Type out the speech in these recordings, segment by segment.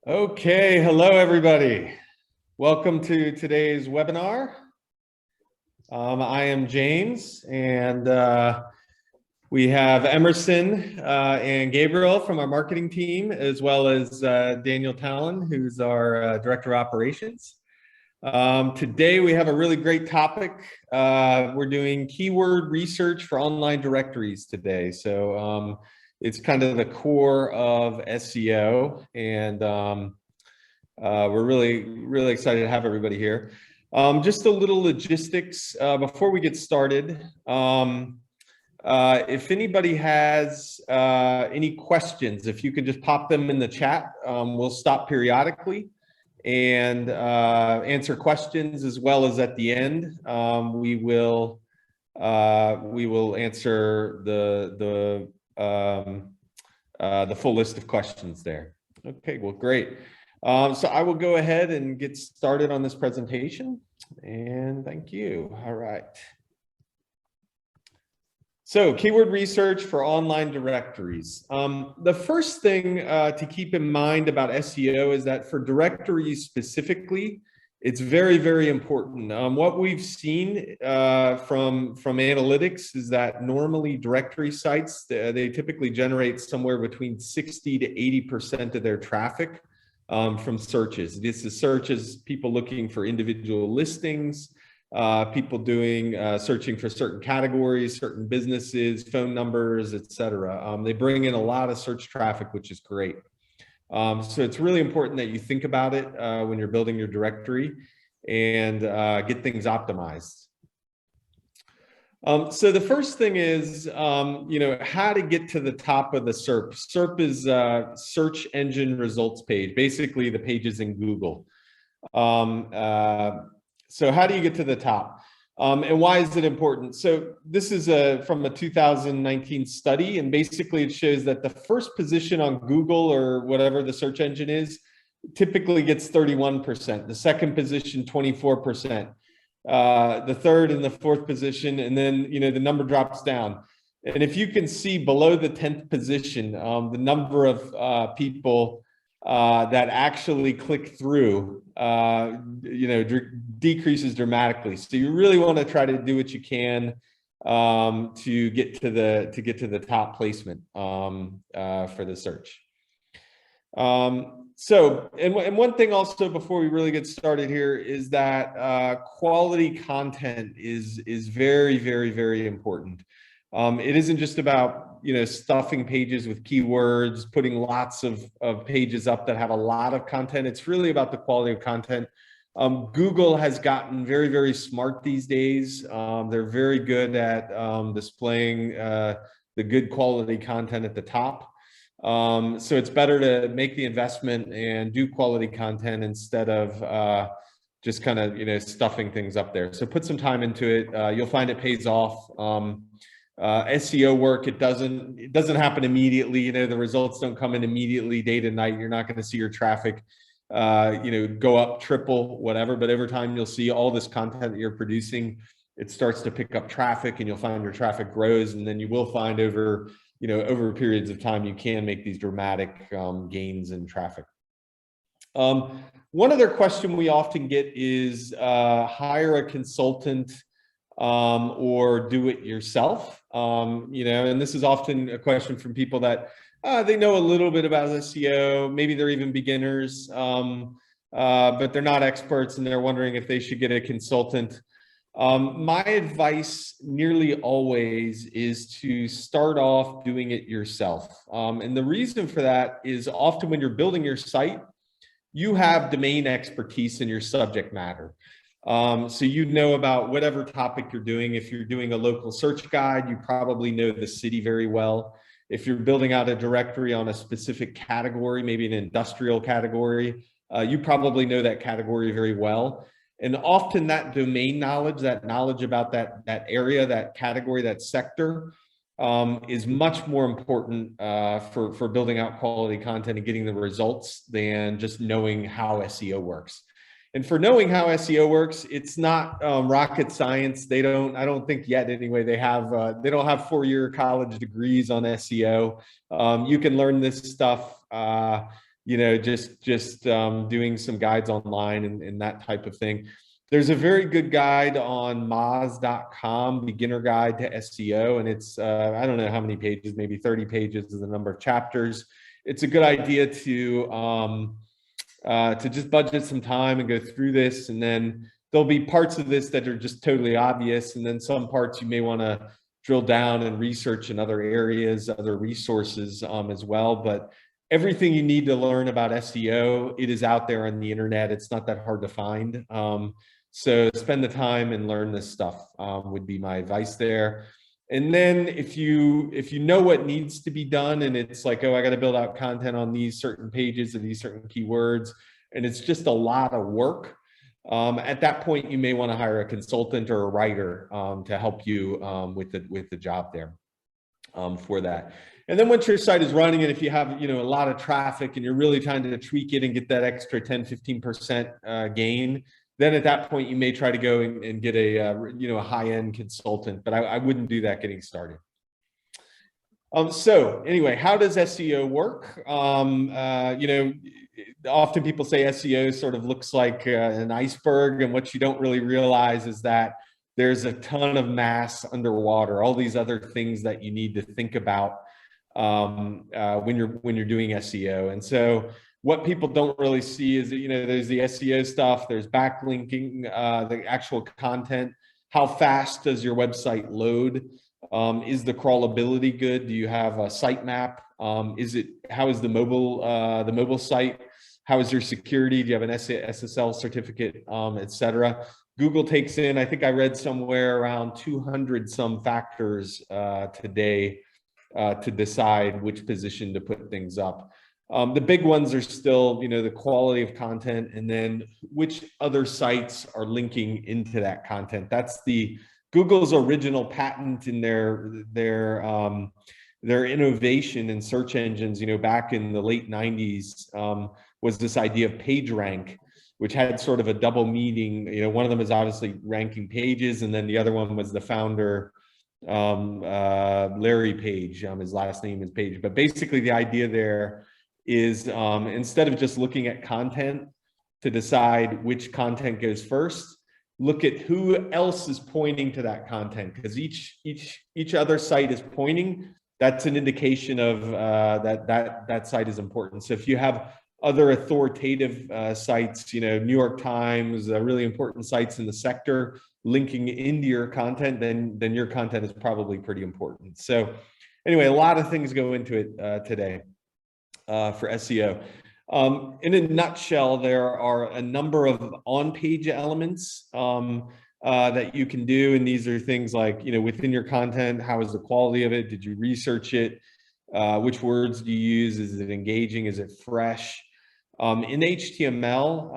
Okay, hello everybody. Welcome to today's webinar. I am James, and we have Emerson and Gabriel from our marketing team, as well as Daniel Talon, who's our Director of Operations. Today we have a really great topic. We're doing keyword research for online directories today. So it's kind of the core of SEO, and we're really excited to have everybody here. Just a little logistics before we get started. If anybody has any questions, if you could just pop them in the chat, we'll stop periodically and answer questions, as well as at the end we will answer the full list of questions there. Okay, well, great. So I will go ahead and get started on this presentation, and thank you. All right. So keyword research for online directories. The first thing to keep in mind about SEO is that for directories specifically, it's very important. What we've seen from analytics is that normally directory sites, they typically generate somewhere between 60 to 80% of their traffic from searches. This is searches, people looking for individual listings, people doing searching for certain categories, certain businesses, phone numbers, etc. They bring in a lot of search traffic, which is great. So it's really important that you think about it when you're building your directory and get things optimized. So the first thing is, how to get to the top of the SERP. SERP is search engine results page, basically the pages in Google. So how do you get to the top? And why is it important? So this is from a 2019 study, and basically it shows that the first position on Google or whatever the search engine is typically gets 31%, the second position 24%, the third and the fourth position, and then the number drops down. And if you can see below the 10th position, the number of people that actually click through, decreases dramatically. So you really want to try to do what you can to get to the top placement for the search. So one thing also before we really get started here is that quality content is very important. It isn't just about stuffing pages with keywords, putting lots of pages up that have a lot of content. It's really about the quality of content. Google has gotten very smart these days. They're very good at displaying the good quality content at the top. So it's better to make the investment and do quality content instead of just kind of stuffing things up there. So put some time into it. You'll find it pays off. SEO work, it doesn't happen immediately. The results don't come in immediately, day to night. You're not going to see your traffic go up triple, whatever, but over time you'll see all this content that you're producing, it starts to pick up traffic, and you'll find your traffic grows, and then you will find over periods of time you can make these dramatic gains in traffic. One other question we often get is hire a consultant or do it yourself. And this is often a question from people that they know a little bit about SEO, maybe they're even beginners, but they're not experts, and they're wondering if they should get a consultant. My advice nearly always is to start off doing it yourself. And the reason for that is often when you're building your site, you have domain expertise in your subject matter. So you know about whatever topic you're doing. If you're doing a local search guide, you probably know the city very well. If you're building out a directory on a specific category, maybe an industrial category, you probably know that category very well. And often that domain knowledge, that knowledge about that area, that category, that sector, is much more important for building out quality content and getting the results than just knowing how SEO works. And for knowing how SEO works, it's not rocket science. I don't think yet anyway, they don't have 4-year college degrees on SEO. You can learn this stuff just doing some guides online and that type of thing. There's a very good guide on moz.com, Beginner Guide to SEO, and it's I don't know how many pages, maybe 30 pages is the number of chapters. It's a good idea to just budget some time and go through this, and then there'll be parts of this that are just totally obvious, and then some parts you may want to drill down and research in other areas, other resources as well. But everything you need to learn about SEO, it is out there on the internet. It's not that hard to find. So spend the time and learn this stuff would be my advice there. And then if you know what needs to be done, and it's like, oh, I got to build out content on these certain pages and these certain keywords, and it's just a lot of work, at that point you may want to hire a consultant or a writer to help you with the job there for that. And then once your site is running, and if you have a lot of traffic and you're really trying to tweak it and get that extra 10-15% gain, then at that point you may try to go and get a high-end consultant, but I wouldn't do that getting started. So anyway, how does SEO work? Often people say SEO sort of looks like an iceberg, and what you don't really realize is that there's a ton of mass underwater, all these other things that you need to think about when you're doing SEO. And so what people don't really see is that, there's the SEO stuff, there's backlinking, the actual content. How fast does your website load? Is the crawlability good? Do you have a sitemap? How is the mobile site? How is your security? Do you have an SSL certificate, etc.? Google takes in, I think I read somewhere around 200 some factors today to decide which position to put things up. The big ones are still, the quality of content, and then which other sites are linking into that content. That's Google's original patent in their innovation in search engines, back in the late 90s, was this idea of PageRank, which had sort of a double meaning. One of them is obviously ranking pages, and then the other one was the founder, Larry Page. His last name is Page. But basically the idea there is instead of just looking at content to decide which content goes first, look at who else is pointing to that content, because each other site is pointing. That's an indication of that site is important. So if you have other authoritative sites, New York Times, really important sites in the sector linking into your content, then your content is probably pretty important. So anyway, a lot of things go into it today for SEO. In a nutshell, there are a number of on-page elements that you can do, and these are things like, within your content, how is the quality of it? Did you research it? Which words do you use? Is it engaging? Is it fresh? In HTML,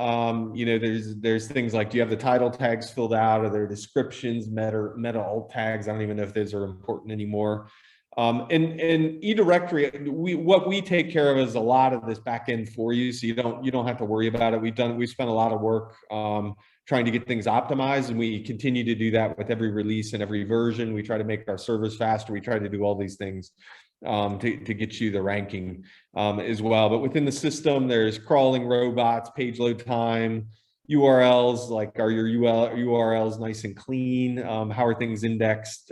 there's things like, do you have the title tags filled out? Are there descriptions, meta alt tags? I don't even know if those are important anymore. And eDirectory, what we take care of is a lot of this back end for you, so you don't have to worry about it. We've spent a lot of work trying to get things optimized, and we continue to do that with every release and every version. We try to make our servers faster. We try to do all these things to get you the ranking as well. But within the system, there's crawling robots, page load time, URLs, like, are your URLs nice and clean? How are things indexed?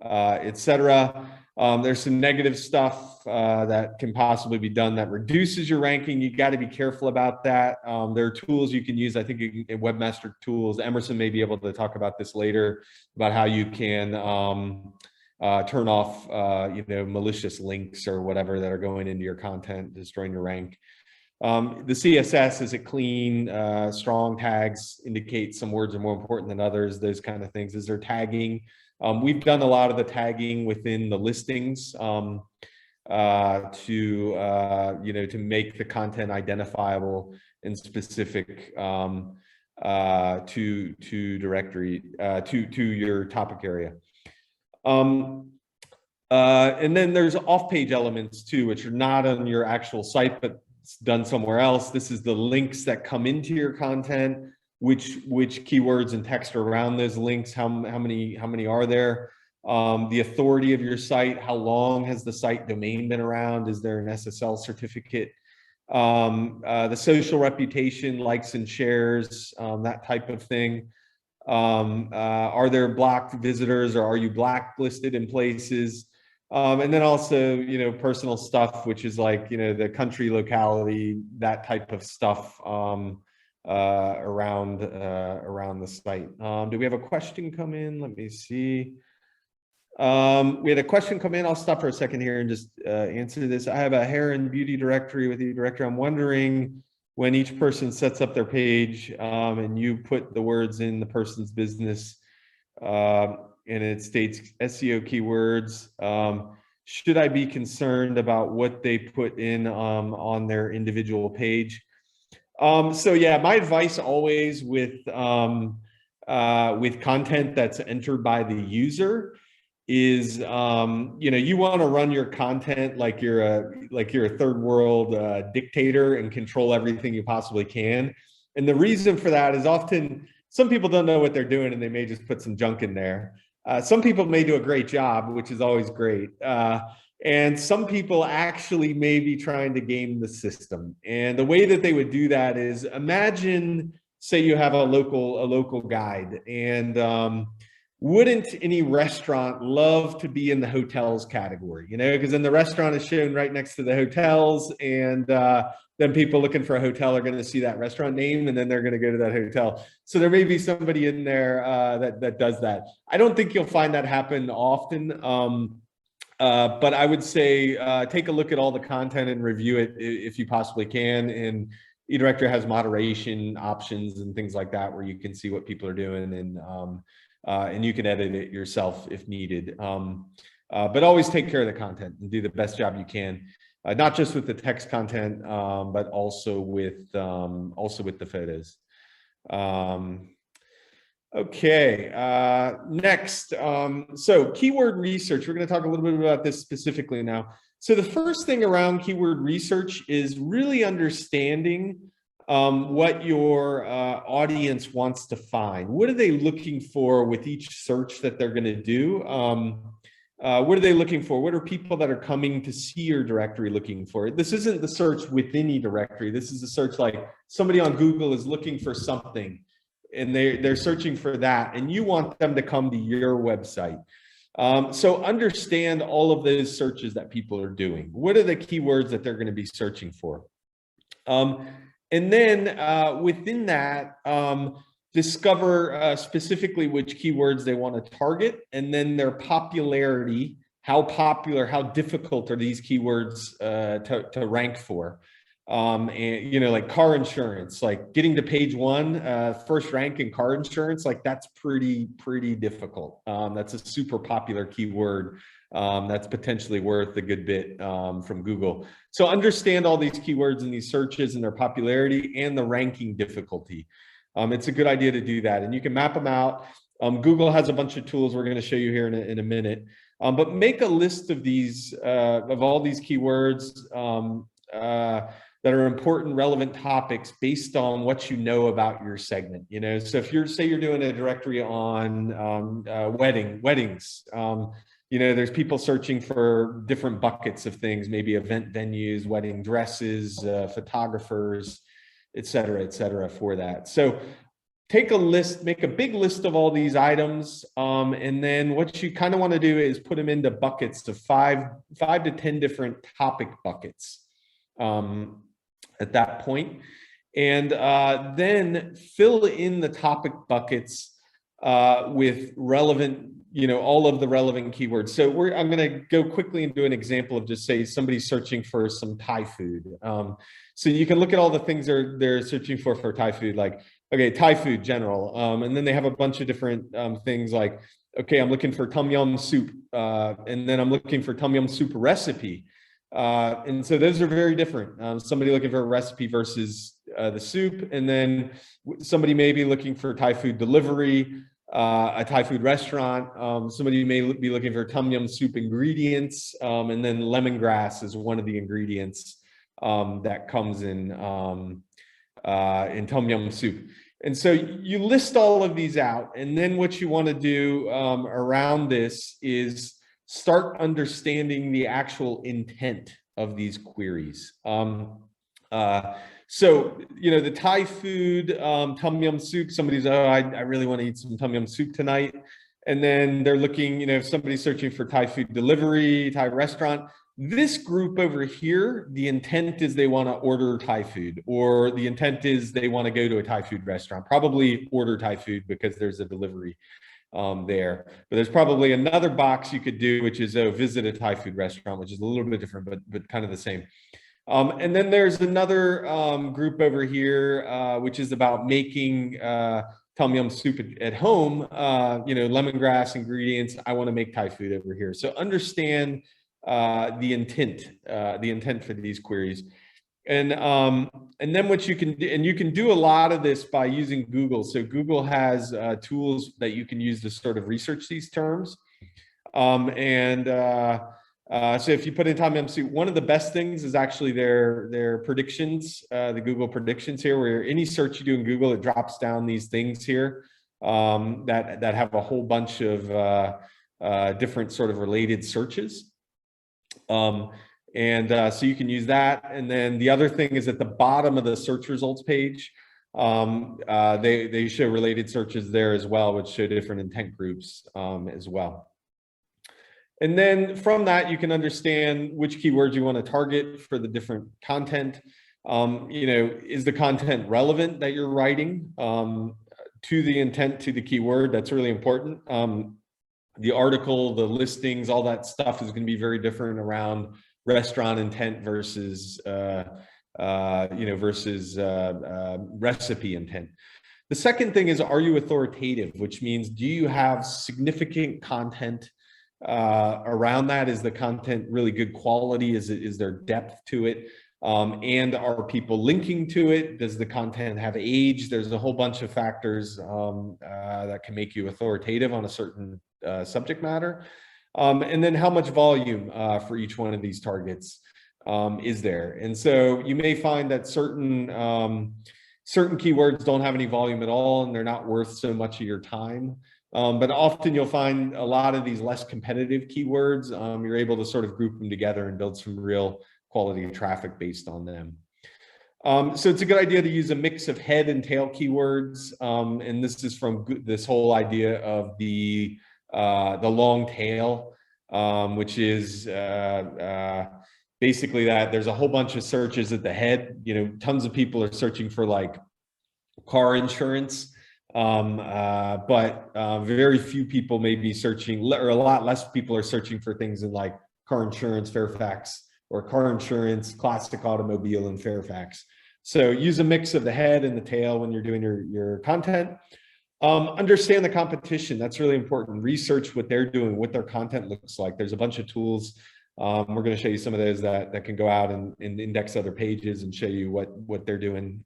Etc. There's some negative stuff that can possibly be done that reduces your ranking. You got to be careful about that. There are tools you can use. I think in Webmaster Tools, Emerson may be able to talk about this later, about how you can turn off malicious links or whatever that are going into your content, destroying your rank. The CSS, is it clean? Strong tags indicate some words are more important than others, those kind of things. Is there tagging? We've done a lot of the tagging within the listings to make the content identifiable and specific to directory, to your topic area. And then there's off-page elements too, which are not on your actual site, but it's done somewhere else. This is the links that come into your content, which keywords and text are around those links, how many are there, the authority of your site, how long has the site domain been around, is there an SSL certificate, the social reputation, likes and shares, that type of thing. Are there blocked visitors, or are you blacklisted in places? And then also, personal stuff, which is like, the country, locality, that type of stuff around the site. Do we have a question come in? Let me see. We had a question come in. I'll stop for a second here and just answer this. I have a hair and beauty directory with eDirectory. I'm wondering, when each person sets up their page and you put the words in the person's business and it states SEO keywords, should I be concerned about what they put in on their individual page? So yeah, my advice always with content that's entered by the user is you want to run your content like you're a third world dictator and control everything you possibly can. And the reason for that is often some people don't know what they're doing and they may just put some junk in there. Some people may do a great job, which is always great. And some people actually may be trying to game the system. And the way that they would do that is, imagine, say you have a local guide, and wouldn't any restaurant love to be in the hotels category? Because then the restaurant is shown right next to the hotels, and then people looking for a hotel are going to see that restaurant name, and then they're going to go to that hotel. So there may be somebody in there that does that. I don't think you'll find that happen often, but I would say take a look at all the content and review it if you possibly can. And eDirectory has moderation options and things like that, where you can see what people are doing, and you can edit it yourself if needed. But always take care of the content and do the best job you can, not just with the text content, but also with the photos. Okay, next. So keyword research, we're going to talk a little bit about this specifically now. So the first thing around keyword research is really understanding what your audience wants to find. What are they looking for with each search that they're going to do? What are they looking for? What are people that are coming to see your directory looking for? This isn't the search within eDirectory. This is a search like somebody on Google is looking for something, and they're searching for that, and you want them to come to your website. So understand all of those searches that people are doing. What are the keywords that they're going to be searching for? And then within that, discover specifically which keywords they want to target, and then their popularity. How popular, how difficult are these keywords to rank for? And like car insurance, like getting to page 1, first rank in car insurance, like that's pretty difficult. That's a super popular keyword. That's potentially worth a good bit from Google. So understand all these keywords and these searches and their popularity and the ranking difficulty. It's a good idea to do that, and you can map them out. Google has a bunch of tools we're going to show you here in a minute. But make a list of these, of all these keywords that are important, relevant topics based on what you know about your segment. So if say you're doing a directory on weddings, there's people searching for different buckets of things, maybe event venues, wedding dresses, photographers, et cetera, for that. So take a list, make a big list of all these items, and then what you kind of want to do is put them into buckets of 5 to 10 different topic buckets at that point. And then fill in the topic buckets with relevant, all of the relevant keywords. So I'm going to go quickly and do an example of just say somebody's searching for some Thai food. So you can look at all the things they're searching for Thai food, like, okay, Thai food general. And then they have a bunch of different things like, okay, I'm looking for tom yum soup. And then I'm looking for tom yum soup recipe. And so those are very different. Somebody looking for a recipe versus the soup. And then somebody may be looking for Thai food delivery, a Thai food restaurant. Somebody may be looking for tom yum soup ingredients. And then lemongrass is one of the ingredients that comes in tom yum soup. And so you list all of these out. And then what you want to do around this is start understanding the actual intent of these queries. So, the Thai food, tom yum soup, somebody's, oh, I really want to eat some tom yum soup tonight. And then they're looking, if somebody's searching for Thai food delivery, Thai restaurant, this group over here, the intent is they want to order Thai food, or the intent is they want to go to a Thai food restaurant, probably order Thai food because there's a delivery there. But there's probably another box you could do, which is, visit a Thai food restaurant, which is a little bit different, but kind of the same. And then there's another group over here, which is about making tom yum soup at home, lemongrass ingredients. I want to make Thai food over here. So understand the intent for these queries. And then what you can do, and you can do a lot of this by using Google. So Google has tools that you can use to sort of research these terms. So if you put in tom yum soup, one of the best things is actually their predictions, the Google predictions here, where any search you do in Google, it drops down these things here that have a whole bunch of different sort of related searches. So you can use that. And then the other thing is at the bottom of the search results page, they show related searches there as well, which show different intent groups as well. And then from that, you can understand which keywords you want to target for the different content. Is the content relevant that you're writing to the intent, to the keyword? That's really important. The article, the listings, all that stuff is going to be very different around restaurant intent versus, recipe intent. The second thing is, are you authoritative? Which means, do you have significant content around that? Is the content really good quality? Is there depth to it? And are people linking to it? Does the content have age? There's a whole bunch of factors that can make you authoritative on a certain subject matter. And then how much volume for each one of these targets is there? And so you may find that certain keywords don't have any volume at all, and they're not worth so much of your time. But often you'll find a lot of these less competitive keywords, you're able to sort of group them together and build some real quality traffic based on them. So it's a good idea to use a mix of head and tail keywords. And this is from this whole idea of the long tail, which is basically that there's a whole bunch of searches at the head. Tons of people are searching for like car insurance. But very few people may be searching, or a lot less people are searching for things in like car insurance, Fairfax, or car insurance, classic automobile, and Fairfax. So use a mix of the head and the tail when you're doing your content. Understand the competition. That's really important. Research what they're doing, what their content looks like. There's a bunch of tools. We're going to show you some of those that can go out and index other pages and show you what they're doing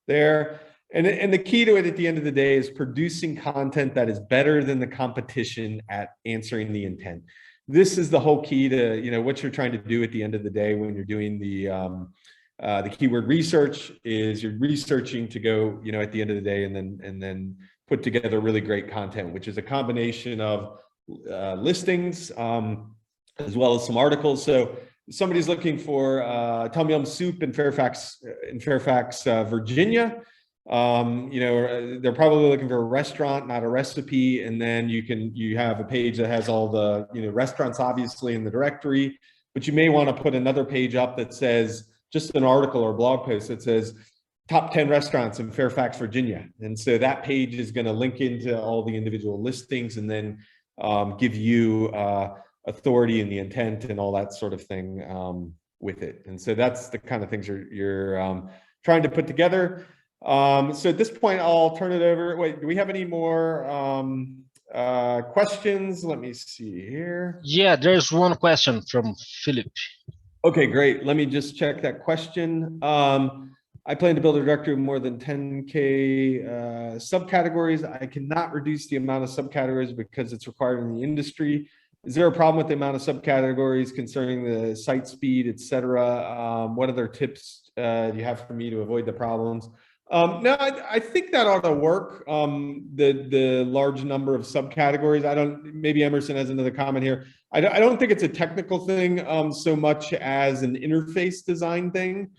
there. And the key to it at the end of the day is producing content that is better than the competition at answering the intent. This is the whole key to what you're trying to do at the end of the day when you're doing the keyword research. Is you're researching to go at the end of the day and then put together really great content, which is a combination of listings as well as some articles. So somebody's looking for tom yum soup in Fairfax, Virginia. They're probably looking for a restaurant, not a recipe. And then you have a page that has all the restaurants obviously in the directory, but you may want to put another page up that says just an article or blog post that says top 10 restaurants in Fairfax, Virginia. And so that page is going to link into all the individual listings and then give you authority and the intent and all that sort of thing with it. And so that's the kind of things you're trying to put together. So at this point, I'll turn it over. Wait, do we have any more questions? Let me see here. Yeah, there's one question from Philip. Okay, great. Let me just check that question. I plan to build a directory with more than 10K subcategories. I cannot reduce the amount of subcategories because it's required in the industry. Is there a problem with the amount of subcategories concerning the site speed, etc.? What other tips do you have for me to avoid the problems? No, I think that ought to work. The large number of subcategories. Maybe Emerson has another comment here. I don't think it's a technical thing so much as an interface design thing.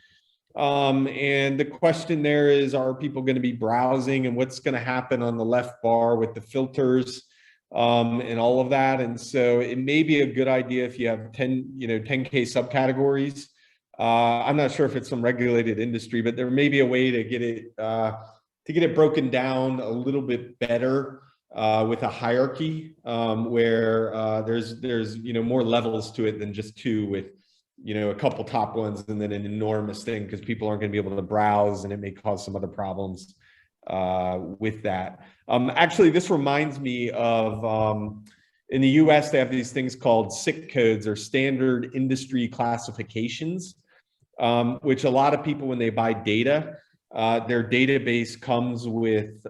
And the question there is, are people going to be browsing, and what's going to happen on the left bar with the filters and all of that? And so it may be a good idea if you have 10K subcategories. I'm not sure if it's some regulated industry, but there may be a way to get it broken down a little bit better with a hierarchy where there's more levels to it than just two, with a couple top ones and then an enormous thing, because people aren't going to be able to browse, and it may cause some other problems with that. Actually, this reminds me of in the US, they have these things called SIC codes, or standard industry classifications, which a lot of people, when they buy data, their database comes with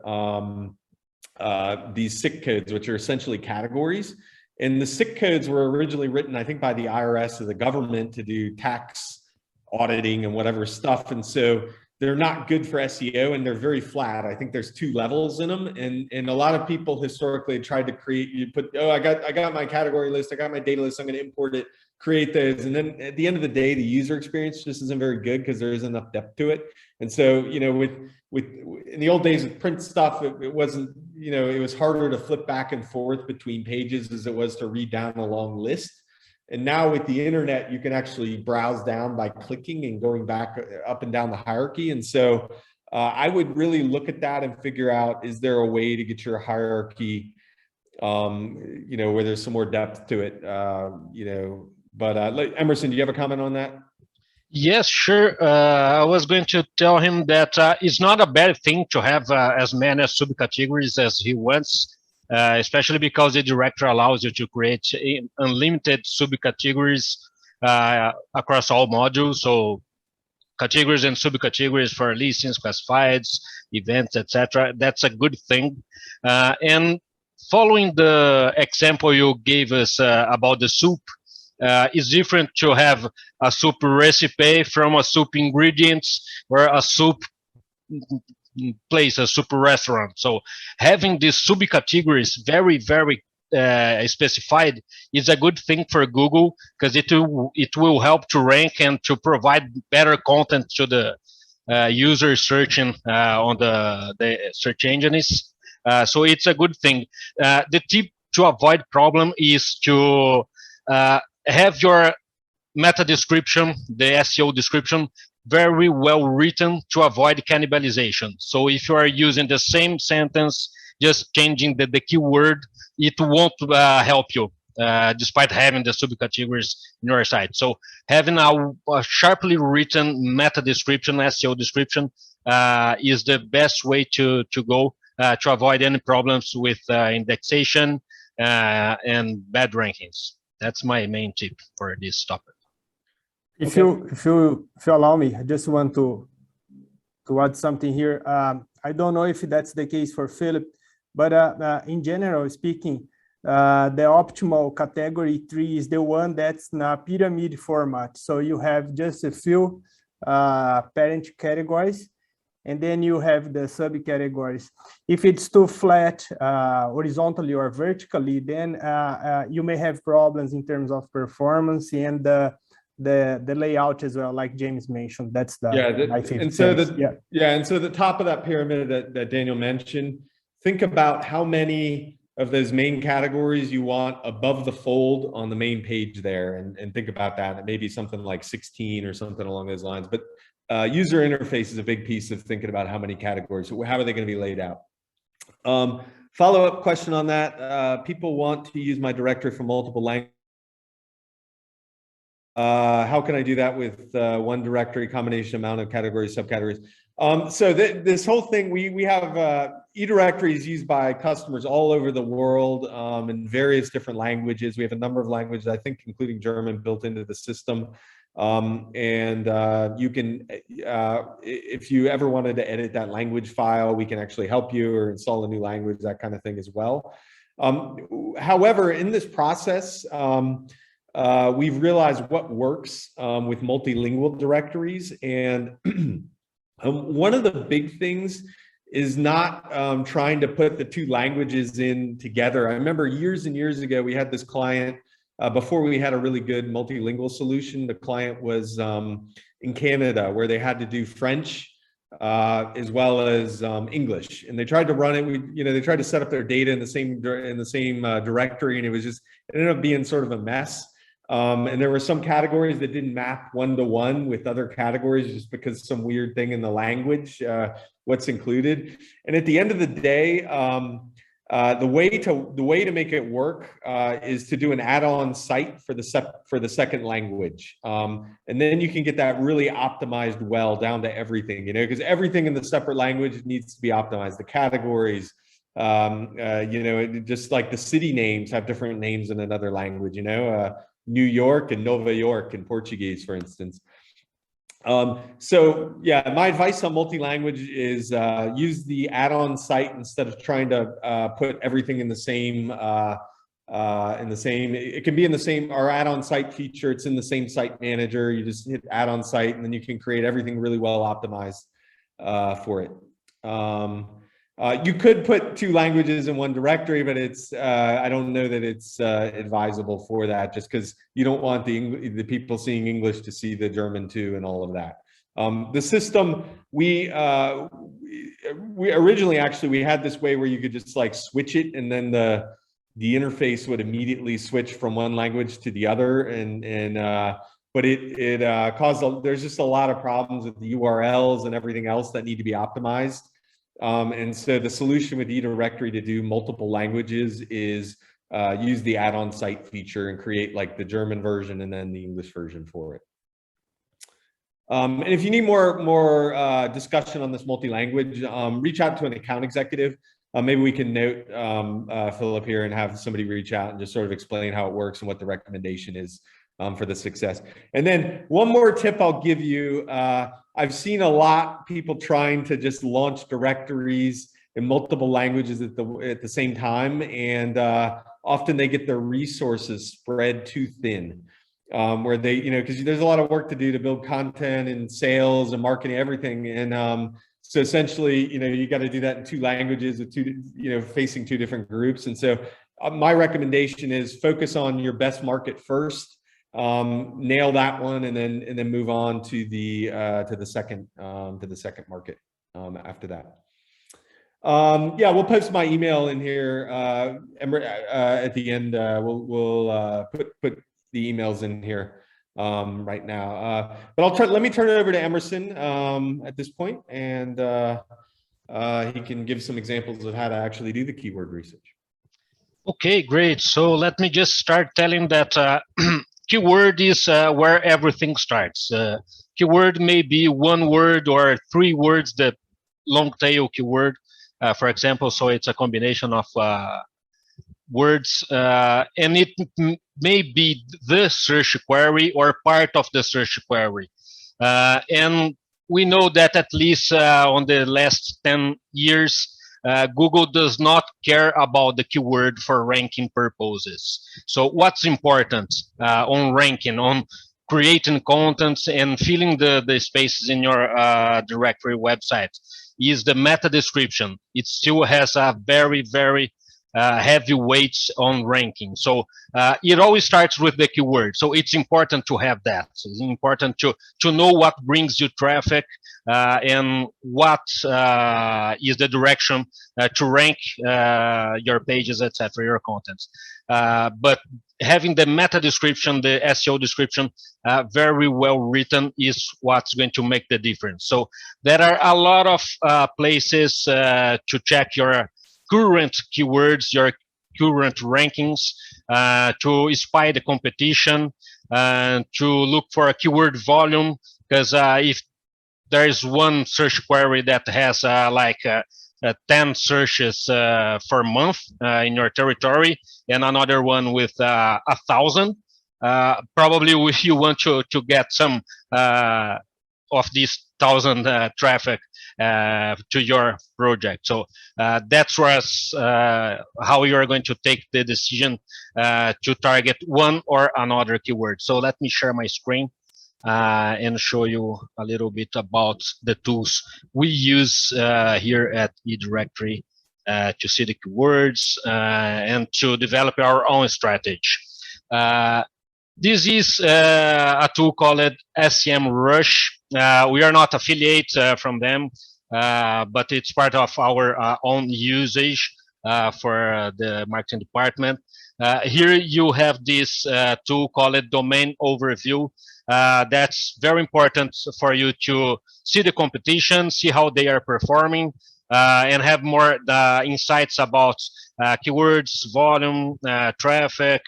these SIC codes, which are essentially categories. And the SIC codes were originally written, I think, by the IRS or the government to do tax auditing and whatever stuff. And so they're not good for SEO, and they're very flat. I think there's 2 levels in them. And a lot of people historically tried to create, I got my category list, I got my data list, I'm going to import it, create those. And then at the end of the day, the user experience just isn't very good because there isn't enough depth to it. And so, with in the old days with print stuff, it wasn't, it was harder to flip back and forth between pages as it was to read down a long list. And now with the internet, you can actually browse down by clicking and going back up and down the hierarchy. And so I would really look at that and figure out, is there a way to get your hierarchy, where there's some more depth to it, but Emerson, do you have a comment on that? Yes, sure. I was going to tell him that it's not a bad thing to have as many subcategories as he wants, especially because the directory allows you to create unlimited subcategories across all modules. So categories and subcategories for listings, classifieds, events, etc. That's a good thing. And following the example you gave us about the soup, it's different to have a soup recipe from a soup ingredients, or a soup place, a soup restaurant. So having these subcategories very, very specified is a good thing for Google, because it will help to rank and to provide better content to the user searching on the search engines. So it's a good thing. The tip to avoid problem is to have your meta description, the SEO description, very well written to avoid cannibalization. So if you are using the same sentence, just changing the keyword, it won't help you, despite having the subcategories in your site. So having a sharply written meta description, SEO description, is the best way to go to avoid any problems with indexation and bad rankings. That's my main tip for this topic. If you allow me, I just want to add something here. I don't know if that's the case for Philip, but in general speaking, the optimal category 3 is the one that's in a pyramid format. So you have just a few parent categories, and then you have the subcategories. If it's too flat horizontally or vertically, then you may have problems in terms of performance and the layout as well, like James mentioned. That's the and so the top of that pyramid that Daniel mentioned, think about how many of those main categories you want above the fold on the main page there, and think about that. It may be something like 16 or something along those lines, but user interface is a big piece of thinking about how many categories, how are they going to be laid out. Follow-up question on that. People want to use my directory for multiple languages. How can I do that with one directory, combination amount of categories, subcategories? So this whole thing, we have eDirectories used by customers all over the world in various different languages. We have a number of languages, I think, including German, built into the system. You can, if you ever wanted to edit that language file, we can actually help you, or install a new language, that kind of thing as well. However, in this process, we've realized what works with multilingual directories. And one of the big things is not trying to put the two languages in together. I remember years and years ago, we had this client before we had a really good multilingual solution. The client was in Canada, where they had to do French as well as English, and they tried to run it. They tried to set up their data in the same directory, and it ended up being sort of a mess. And there were some categories that didn't map one-to-one with other categories just because some weird thing in the language, what's included. And at the end of the day, the way to make it work is to do an add-on site for the second language, and then you can get that really optimized well down to everything, because everything in the separate language needs to be optimized. The categories, just like the city names have different names in another language, New York and Nova York in Portuguese, for instance. So yeah, my advice on multi-language is use the add-on site instead of trying to put everything in the same, it can be in the same, our add-on site feature, it's in the same site manager. You just hit add-on site and then you can create everything really well optimized for it. You could put two languages in one directory, but it's I don't know that it's advisable for that, just because you don't want the people seeing English to see the German too and all of that. The system, we originally actually we had this way where you could just like switch it, and then the interface would immediately switch from one language to the other, but it caused there's just a lot of problems with the URLs and everything else that need to be optimized. And so the solution with eDirectory to do multiple languages is use the add-on site feature and create like the German version and then the English version for it. And if you need more discussion on this multi-language, reach out to an account executive. Maybe we can note Philip here and have somebody reach out and just sort of explain how it works and what the recommendation is for the success. And then one more tip I'll give you. I've seen a lot of people trying to just launch directories in multiple languages at the same time, and often they get their resources spread too thin, where they, because there's a lot of work to do to build content and sales and marketing, everything, and so essentially, you got to do that in two languages with facing two different groups. And so my recommendation is focus on your best market first. Nail that one, and then move on to the second market after that. Yeah, we'll post my email in here at the end. We'll put the emails in here right now. But let me turn it over to Emerson at this point, and he can give some examples of how to actually do the keyword research. Okay, great. So let me just start telling that keyword is where everything starts. Keyword may be one word or three words, the long tail keyword, for example. So it's a combination of words, and it may be the search query or part of the search query. And we know that at least on the last 10 years, Google does not care about the keyword for ranking purposes. So what's important on ranking, on creating contents and filling the spaces in your directory website is the meta description. It still has a very, very heavy weights on ranking. So it always starts with the keyword. So it's important to have that. So it's important to know what brings you traffic and what is the direction to rank your pages, etc., your contents. But having the meta description, the SEO description, very well written is what's going to make the difference. So there are a lot of places to check your current keywords, your current rankings, to spy the competition, to look for a keyword volume, because if there is one search query that has 10 searches per month in your territory, and another one with 1,000, probably you want to get some of these 1,000 traffic to your project. So that's how you are going to take the decision to target one or another keyword. So let me share my screen and show you a little bit about the tools we use here at eDirectory to see the keywords and to develop our own strategy. This is a tool called SEMrush. We are not affiliates from them, but it's part of our own usage for the marketing department. Here you have this tool called Domain Overview. That's very important for you to see the competition, see how they are performing, and have more insights about keywords, volume, traffic,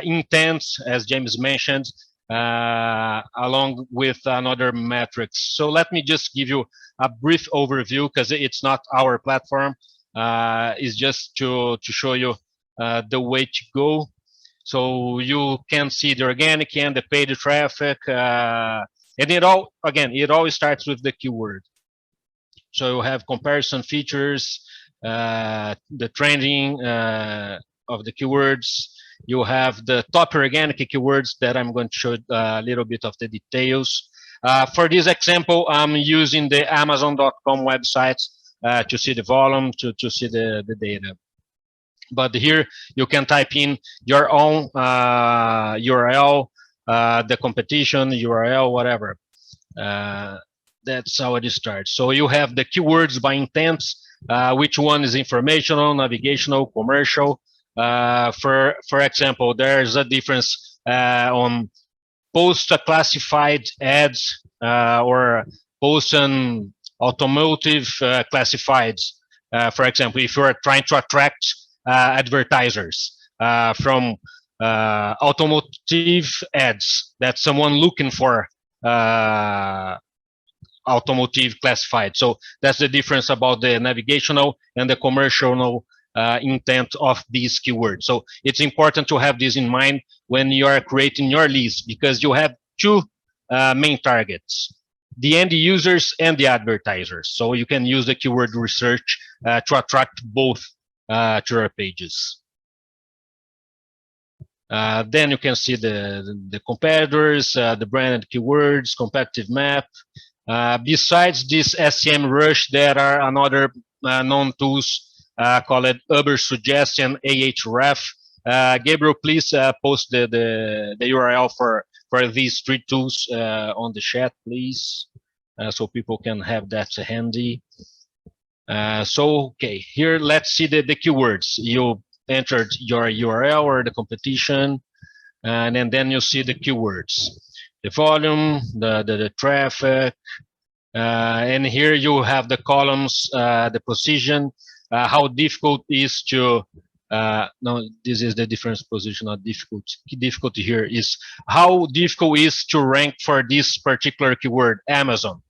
intent, as James mentioned, along with another metrics. So let me just give you a brief overview, because it's not our platform. It's just to show you the way to go. So you can see the organic and the paid traffic, and it all starts with the keyword. So you have comparison features, the trending of the keywords. You have the top organic keywords that I'm going to show a little bit of the details. For this example, I'm using the Amazon.com website to see the volume, to see the data. But here you can type in your own URL, the competition URL, whatever. That's how it starts. So you have the keywords by intent, which one is informational, navigational, commercial. For example, there's a difference on post-classified ads or post-and automotive classifieds. For example, if you are trying to attract advertisers from automotive ads, that's someone looking for automotive classified. So that's the difference about the navigational and the commercial intent of these keywords. So it's important to have this in mind when you are creating your list, because you have two main targets: the end users and the advertisers. So you can use the keyword research to attract both to your pages. Then you can see the competitors, the branded keywords, competitive map. Besides this SEMrush, there are another known tools called Ubersuggestion, Ahref. Gabriel, please post the URL for these three tools on the chat, please, so people can have that handy. Okay, here let's see the keywords. You entered your URL or the competition, and then you see the keywords, the volume, the traffic, and here you have the columns, the position, how difficult is to no, this is the difference position, not difficult. Difficulty here is how difficult is to rank for this particular keyword. Amazon,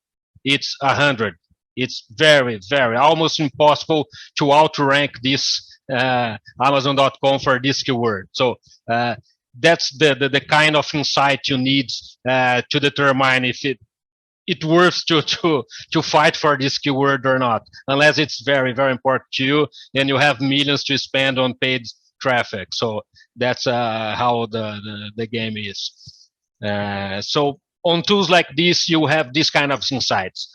it's 100. It's very, very almost impossible to outrank this Amazon.com for this keyword. So that's the kind of insight you need to determine if it's worth to fight for this keyword or not, unless it's very, very important to you and you have millions to spend on paid traffic. So that's how the game is. So on tools like this, you have this kind of insights.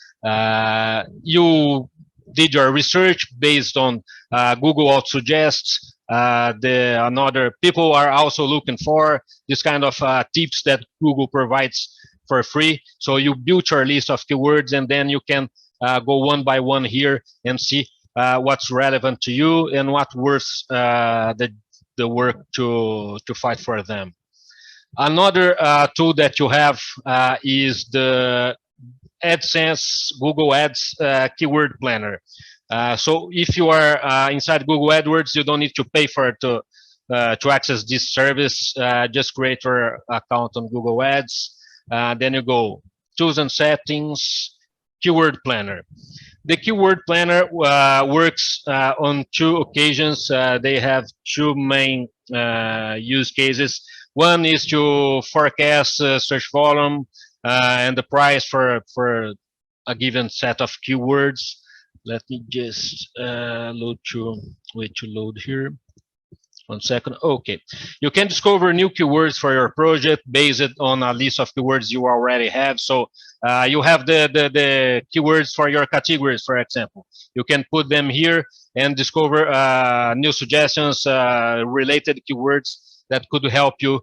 You did your research based on Google Auto Suggests. Another people are also looking for this kind of tips that Google provides for free. So you build your list of keywords, and then you can go one by one here and see what's relevant to you and what worth the work to fight for them. Another tool that you have is the AdSense Google Ads Keyword Planner. So if you are inside Google AdWords, you don't need to pay for it to access this service. Just create your account on Google Ads. Then you go Tools and Settings, Keyword Planner. The Keyword Planner works on two occasions. They have two main use cases. One is to forecast search volume and the price for a given set of keywords. Let me just wait to load here. 1 second. Okay, you can discover new keywords for your project based on a list of keywords you already have. So you have the keywords for your categories, for example. You can put them here and discover new suggestions, related keywords that could help you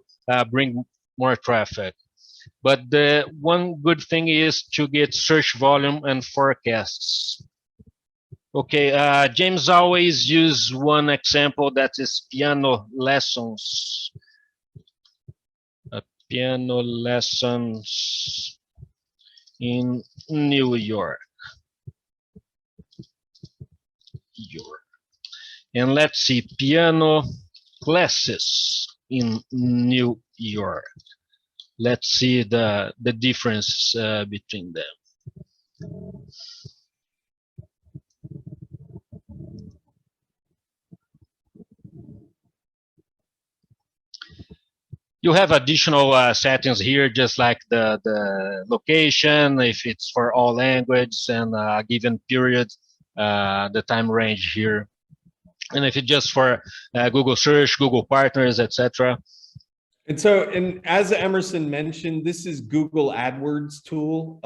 bring more traffic. But the one good thing is to get search volume and forecasts. Okay, James always use one example, that is piano lessons. Piano lessons in New York. And let's see, piano classes in New York. Let's see the difference between them. You have additional settings here, just like the location, if it's for all languages, and a given period, the time range here. And if it's just for Google search, Google partners, etc. And so, and as Emerson mentioned, this is Google AdWords tool.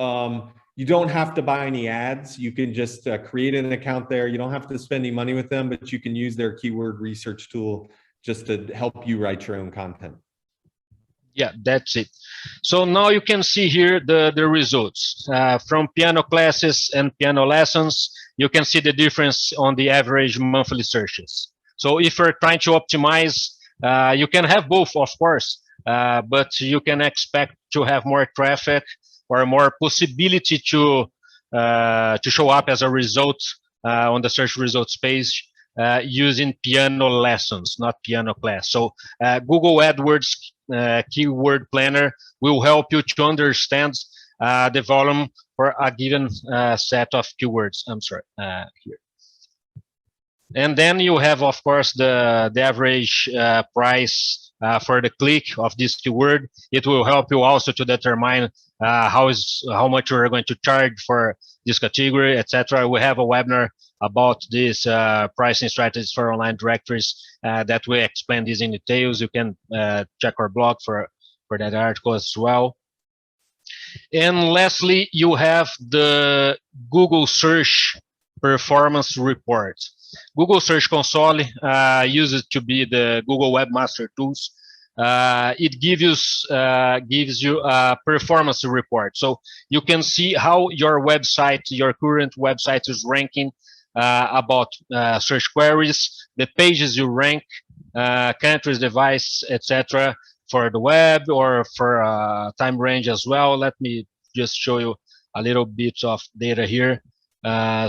You don't have to buy any ads. You can just create an account there. You don't have to spend any money with them, but you can use their keyword research tool just to help you write your own content. Yeah, that's it. So now you can see here the results from piano classes and piano lessons. You can see the difference on the average monthly searches. So if you're trying to optimize, you can have both, of course, but you can expect to have more traffic or more possibility to show up as a result on the search results page using piano lessons, not piano class. So Google AdWords keyword planner will help you to understand the volume for a given set of keywords. I'm sorry, here. And then you have, of course, the average price for the click of this keyword. It will help you also to determine how much you're going to charge for this category, etc. We have a webinar about this pricing strategies for online directories that we explain this in details. You can check our blog for that article as well. And lastly, you have the Google Search Performance Report. Google Search Console uses to be the Google Webmaster Tools. It gives you a performance report, so you can see how your website, your current website, is ranking about search queries, the pages you rank, countries, device, etc. for the web or for time range as well. Let me just show you a little bit of data here.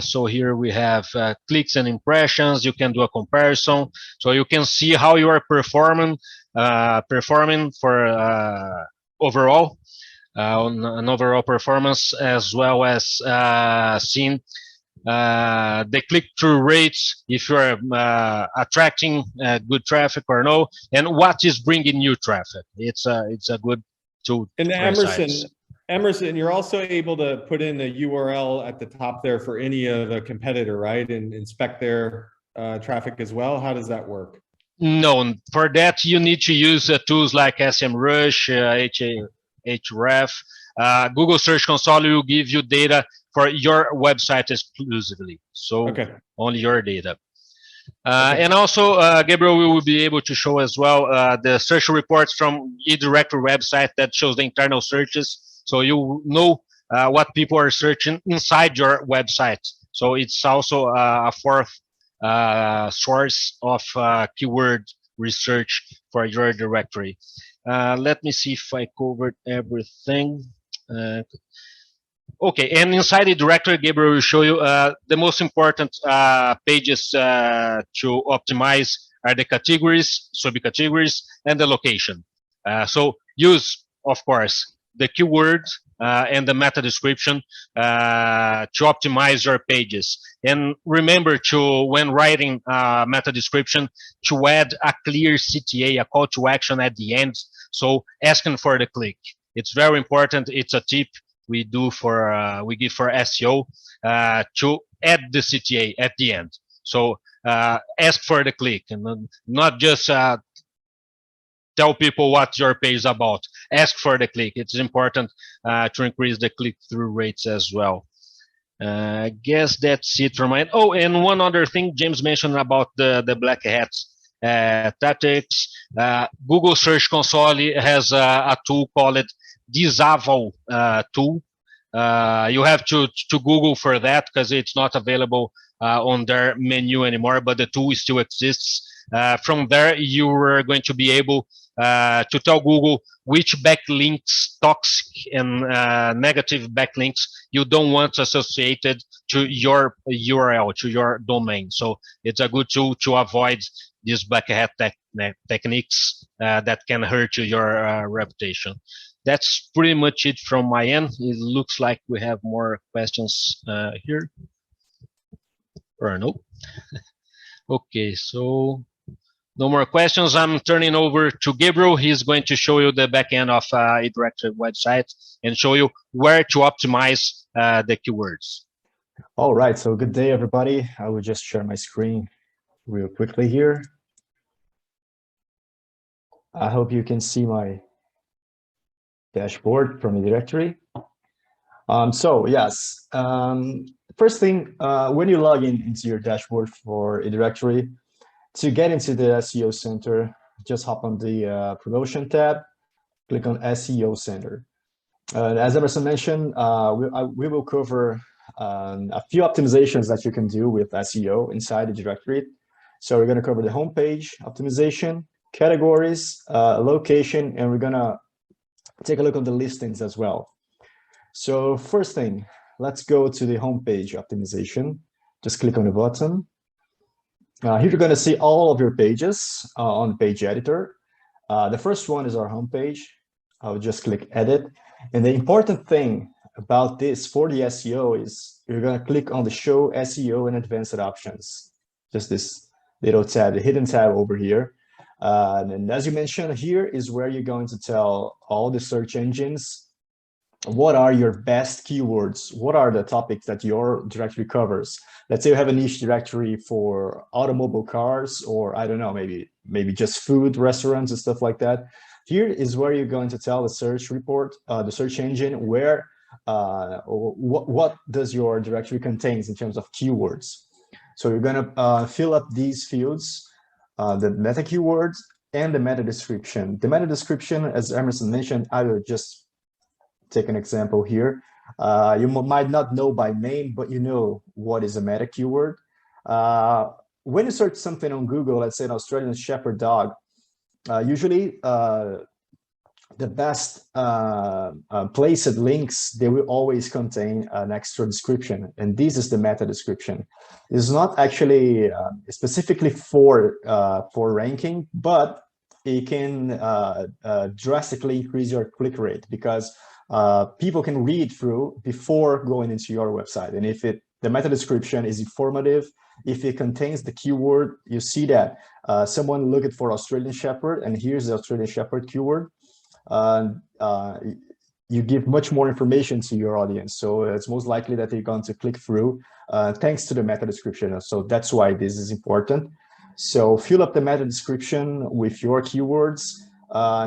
So here we have clicks and impressions. You can do a comparison, so you can see how you are performing for overall on an overall performance, as well as seeing the click-through rates, if you're attracting good traffic or no, and what is bringing new traffic. It's a good tool. And Emerson, you're also able to put in a URL at the top there for any of a competitor, right? And inspect their traffic as well. How does that work? No, for that you need to use tools like SEMrush, Href. Google Search Console will give you data for your website exclusively, so only your data. And also, Gabriel, we will be able to show as well the search reports from eDirectory website that shows the internal searches, so you know what people are searching inside your website. So it's also a fourth source of keyword research for your directory. Let me see if I covered everything. Okay, and inside the directory, Gabriel will show you the most important pages to optimize are the categories, subcategories, and the location. So use, of course, the keyword and the meta description to optimize your pages. And remember to, when writing meta description, to add a clear CTA, a call to action at the end. So asking for the click. It's very important. It's a tip we do for we give for SEO to add the CTA at the end. So ask for the click, and not just tell people what your page is about. Ask for the click. It's important to increase the click-through rates as well. I guess that's it from mine. Oh, and one other thing James mentioned about the black hats. tactics. Google Search Console has a tool called Disavow tool. You have to Google for that because it's not available on their menu anymore, but the tool still exists. From there, you are going to be able to tell Google which backlinks, toxic and negative backlinks, you don't want associated to your URL, to your domain. So it's a good tool to avoid these black hat techniques that can hurt your reputation. That's pretty much it from my end. It looks like we have more questions here. Or no? Okay, so no more questions. I'm turning over to Gabriel. He's going to show you the backend of eDirectory website and show you where to optimize the keywords. All right, so good day, everybody. I will just share my screen real quickly here. I hope you can see my dashboard from eDirectory. So yes, first thing, when you log into your dashboard for eDirectory, to get into the SEO Center, just hop on the promotion tab, click on SEO Center. As Emerson mentioned, we will cover a few optimizations that you can do with SEO inside the directory. So we're going to cover the homepage optimization, categories, location, and we're going to take a look at the listings as well. So first thing, let's go to the homepage optimization. Just click on the button. Here you're going to see all of your pages on the page editor. The first one is our homepage. I'll just click edit. And the important thing about this for the SEO is you're going to click on the show SEO and advanced options. Just this little tab, the hidden tab over here. And as you mentioned, here is where you're going to tell all the search engines what are your best keywords, what are the topics that your directory covers. Let's say you have a niche directory for automobile cars, or I don't know, maybe just food, restaurants and stuff like that. Here is where you're going to tell the search report, the search engine, where what does your directory contains in terms of keywords. So you're going to fill up these fields, the meta keywords and the meta description. The meta description, as Emerson mentioned, I will just take an example here. You might not know by name, but you know what is a meta keyword. When you search something on Google, let's say an Australian Shepherd dog, usually the best placed links, they will always contain an extra description, and this is the meta description. It's not actually specifically for ranking, but it can drastically increase your click rate because people can read through before going into your website. And if the meta description is informative, if it contains the keyword, you see that someone looking for Australian Shepherd, and here's the Australian Shepherd keyword, you give much more information to your audience. So it's most likely that they're going to click through thanks to the meta description. So that's why this is important. So fill up the meta description with your keywords.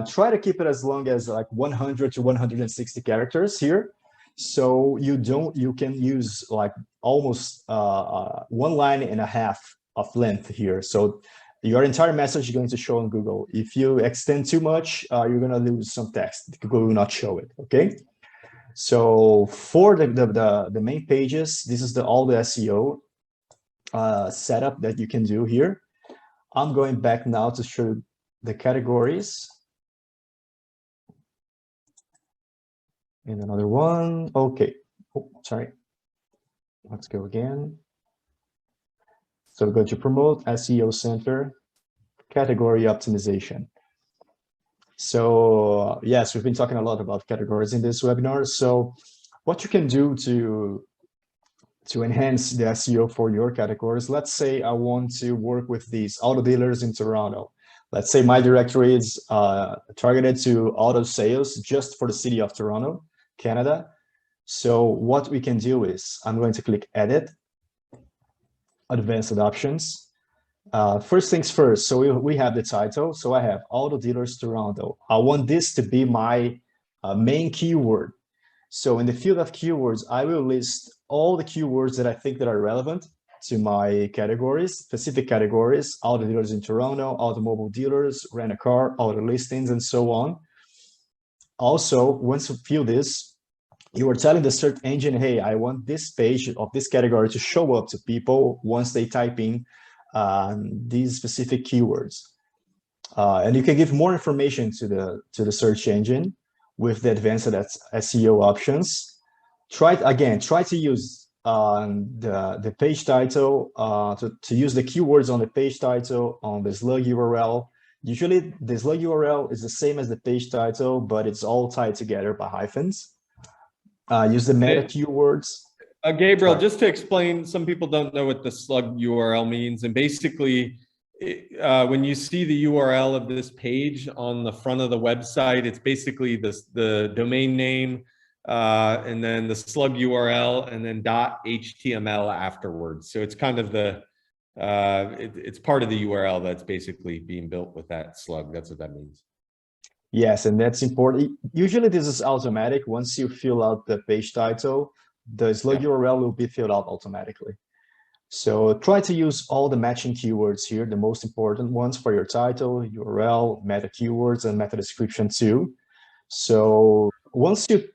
Try to keep it as long as like 100 to 160 characters here. So you can use like almost 1.5 lines of length here. So your entire message is going to show on Google. If you extend too much, you're going to lose some text. Google will not show it. Okay. So for the main pages, this is all the SEO setup that you can do here. I'm going back now to show the categories. And another one. Okay. Oh, sorry. Let's go again. So we're going to promote SEO Center, category optimization. So yes, we've been talking a lot about categories in this webinar. So what you can do to enhance the SEO for your categories, let's say I want to work with these auto dealers in Toronto. Let's say my directory is targeted to auto sales just for the city of Toronto, Canada. So what we can do is I'm going to click edit, advanced options. First things first, so we have the title. So I have auto dealers Toronto. I want this to be my main keyword. So in the field of keywords, I will list all the keywords that I think that are relevant. to my categories, specific categories, auto dealers in Toronto, automobile dealers, rent a car, auto listings, and so on. Also, once you fill this, you are telling the search engine, hey, I want this page of this category to show up to people once they type in these specific keywords. And you can give more information to the search engine with the advanced SEO options. Try to use the page title, to use the keywords on the page title on the slug URL. Usually the slug URL is the same as the page title, but it's all tied together by hyphens. Use the meta keywords. Gabriel, just to explain, some people don't know what the slug URL means. And basically, when you see the URL of this page on the front of the website, it's basically the domain name, and then the slug URL, and then .html afterwards. So it's kind of it's part of the URL that's basically being built with that slug. That's what that means. Yes, and that's important. Usually this is automatic. Once you fill out the page title, the slug URL will be filled out automatically. So try to use all the matching keywords here, the most important ones for your title, URL, meta keywords, and meta description too. So once you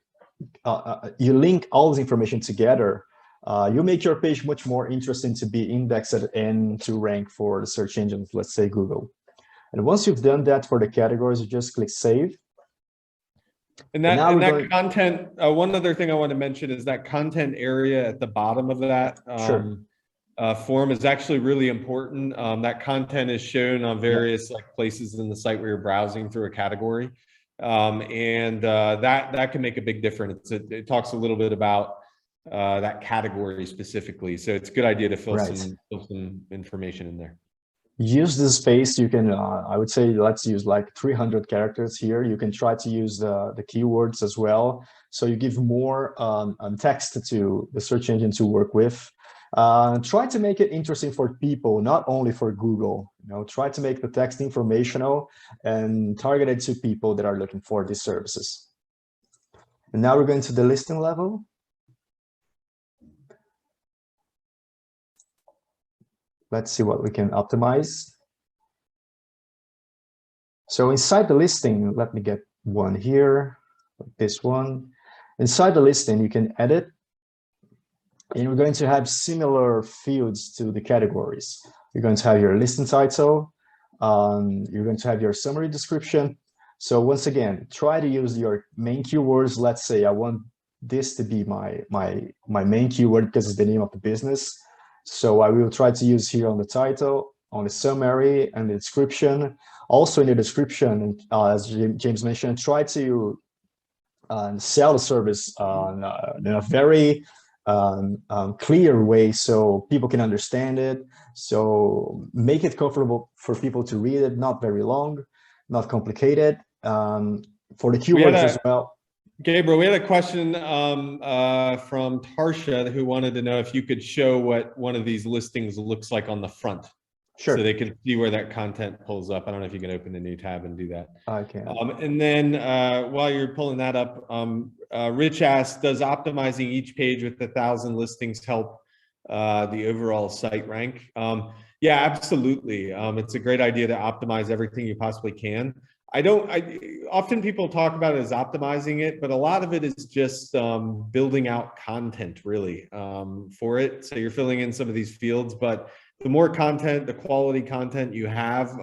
link all this information together, you make your page much more interesting to be indexed and to rank for the search engines, let's say Google. And once you've done that for the categories, you just click save. And that content, one other thing I want to mention is that content area at the bottom of that form is actually really important. That content is shown on various places in the site where you're browsing through a category. That can make a big difference. It talks a little bit about that category specifically. So it's a good idea to fill some information in there. Use this space. You can, I would say, let's use like 300 characters here. You can try to use the keywords as well. So you give more text to the search engine to work with. Try to make it interesting for people, not only for Google. Try to make the text informational and targeted to people that are looking for these services. And now we're going to the listing level. Let's see what we can optimize. So inside the listing, let me get one here, this one. Inside the listing, you can edit, and we're going to have similar fields to the categories. You're going to have your listing title. You're going to have your summary description. So once again, try to use your main keywords. Let's say I want this to be my main keyword because it's the name of the business. So I will try to use here on the title, on the summary, and the description. Also in the description, as James mentioned, try to sell the service in a very clear way so people can understand it. So make it comfortable for people to read it, not very long, not complicated. For the keywords as well. Gabriel, we had a question from Tarsha who wanted to know if you could show what one of these listings looks like on the front. Sure. So they can see where that content pulls up. I don't know if you can open a new tab and do that. I can. And then while you're pulling that up, Rich asked, does optimizing each page with 1,000 listings help the overall site rank? Yeah, absolutely. It's a great idea to optimize everything you possibly can. Often people talk about it as optimizing it, but a lot of it is just building out content really for it. So you're filling in some of these fields, but the more content, the quality content you have,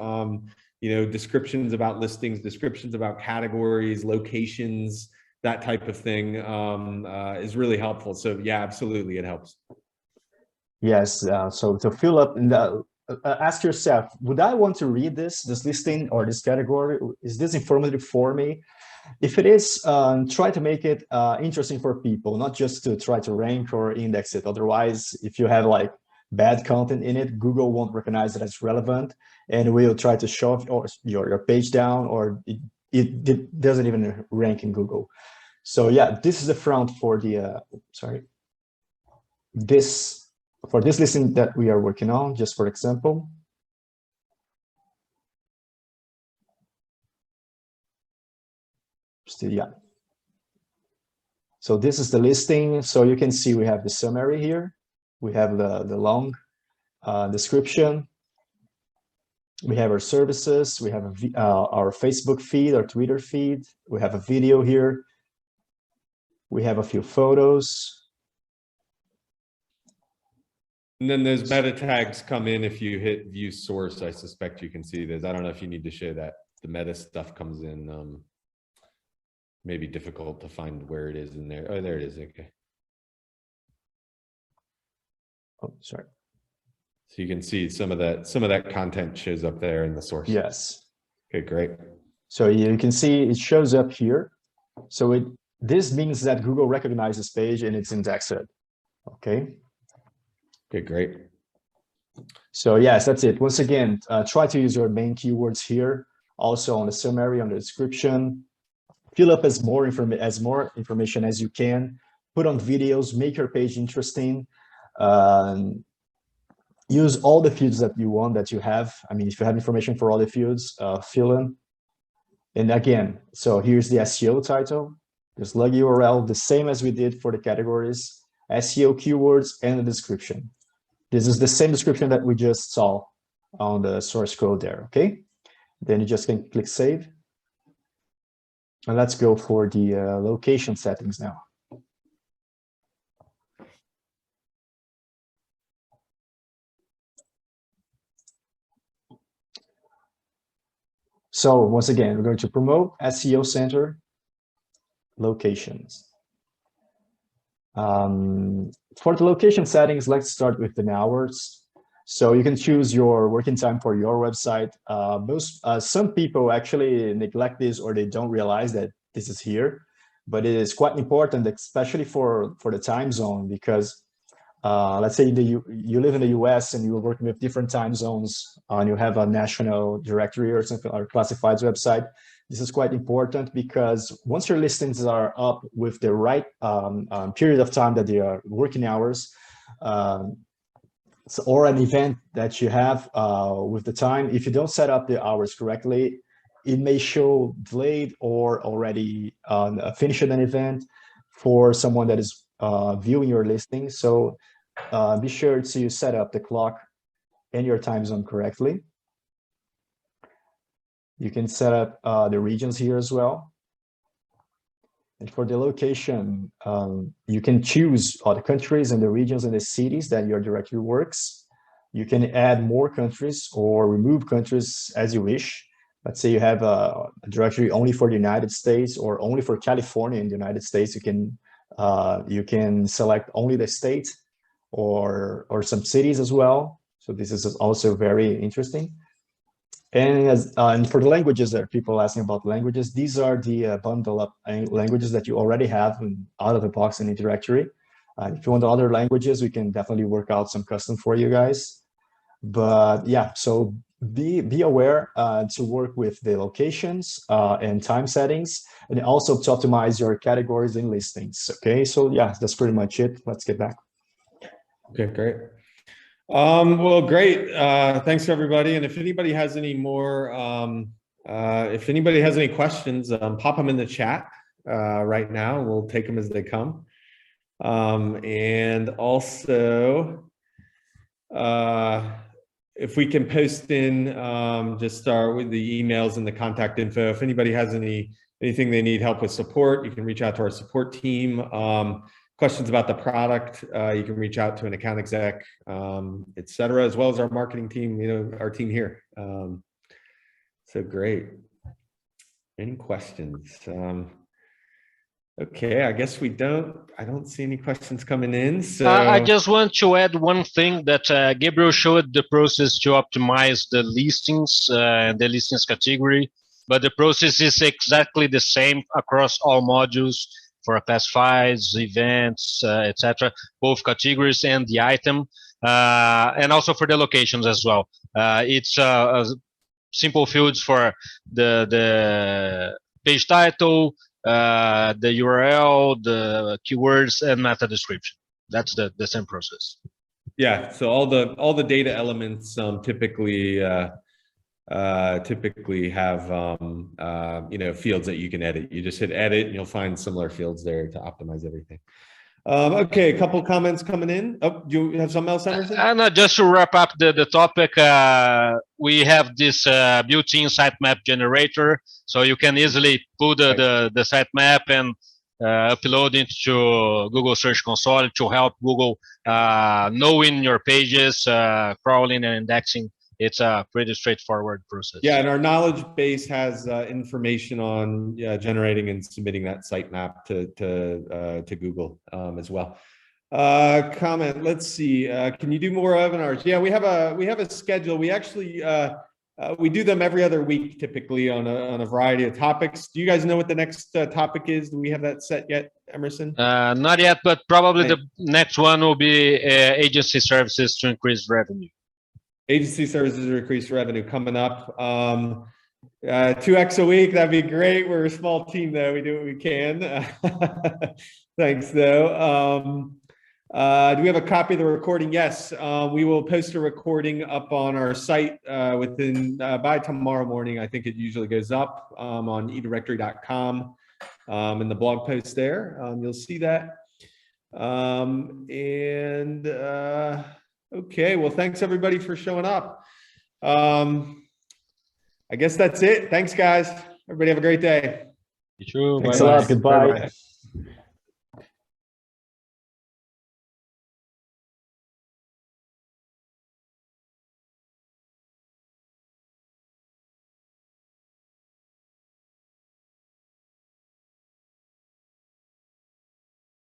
descriptions about listings, descriptions about categories, locations, that type of thing is really helpful. So yeah, absolutely, it helps. Yes, so to fill up in the ask yourself, would I want to read this listing or this category? Is this informative for me? If it is, try to make it interesting for people, not just to try to rank or index it. Otherwise, if you have like bad content in it, Google won't recognize it as relevant and will try to show your page down, or it doesn't even rank in Google. So yeah, this is the front for the, for this listing that we are working on, just for example. Still, yeah. So this is the listing. So you can see we have the summary here. We have the long description. We have our services. We have our Facebook feed, our Twitter feed. We have a video here. We have a few photos. And then those meta tags come in if you hit view source. I suspect you can see those. I don't know if you need to show that. The meta stuff comes in. Maybe difficult to find where it is in there. Oh, there it is. Okay. Oh, sorry. So you can see some of that content shows up there in the source. Yes. Okay, great. So you can see it shows up here. So this means that Google recognizes this page and it's indexed. Okay. Okay, great. So yes, that's it. Once again, try to use your main keywords here. Also on the summary, on the description, fill up as more information as you can. Put on videos, make your page interesting. Use all the fields that you want, that you have. I mean, if you have information for all the fields, fill in. And again, so here's the SEO title, the slug URL, the same as we did for the categories, SEO keywords, and the description. This is the same description that we just saw on the source code there, okay? Then you just can click save. And let's go for the location settings now. So once again, we're going to promote SEO Center locations. For the location settings, let's start with the hours. So you can choose your working time for your website. Some people actually neglect this, or they don't realize that this is here, but it is quite important, especially for the time zone, because let's say you live in the US and you're working with different time zones and you have a national directory or something, or classifieds website. This is quite important because once your listings are up with the right period of time that they are working hours, or an event that you have with the time, if you don't set up the hours correctly, it may show delayed or already finished an event for someone that is viewing your listing. So be sure to set up the clock and your time zone correctly. You can set up the regions here as well. And for the location, you can choose all the countries and the regions and the cities that your directory works. You can add more countries or remove countries as you wish. Let's say you have a directory only for the United States or only for California in the United States. You can select only the state or some cities as well. So this is also very interesting. And for the languages, there are people asking about languages. These are the bundle up languages that you already have out of the box in the directory. If you want other languages, we can definitely work out some custom for you guys. But yeah, so be aware to work with the locations and time settings, and also to optimize your categories and listings. Okay, so yeah, that's pretty much it. Let's get back. Okay, great. Well, great. Thanks everybody. And if anybody has any more, if anybody has any questions, pop them in the chat right now. We'll take them as they come. And also, if we can post in, just start with the emails and the contact info. If anybody has anything they need help with support, you can reach out to our support team. Questions about the product, you can reach out to an account exec, et cetera, as well as our marketing team, our team here. So great. Any questions? Okay, I guess I don't see any questions coming in. So I just want to add one thing that Gabriel showed the process to optimize the listings and the listings category, but the process is exactly the same across all modules for classifieds, events, etc., both categories and the item, and also for the locations as well. It's simple fields for the page title, the URL, the keywords, and meta description. That's the same process. Yeah, so all the data elements typically have fields that you can edit. You just hit edit and you'll find similar fields there to optimize everything. Okay, a couple comments coming in. Oh, do you have something else, Emerson? And just to wrap up the topic, we have this built-in sitemap generator, so you can easily pull the sitemap and upload it to Google Search Console to help Google knowing your pages, crawling and indexing. It's a pretty straightforward process. Yeah, and our knowledge base has information on generating and submitting that sitemap to Google as well. Comment. Let's see. Can you do more webinars? Yeah, we have a schedule. We actually we do them every other week, typically on a variety of topics. Do you guys know what the next topic is? Do we have that set yet, Emerson? Not yet, but probably the next one will be agency services to increase revenue. Agency services to increase revenue coming up. 2x a week, that'd be great. We're a small team though, we do what we can. Thanks though. Do we have a copy of the recording? Yes, we will post a recording up on our site within by tomorrow morning. I think it usually goes up on eDirectory.com in the blog post there. You'll see that. Okay, well, thanks everybody for showing up. I guess that's it. Thanks, guys. Everybody have a great day. You too. Thanks a lot. Goodbye. Bye-bye.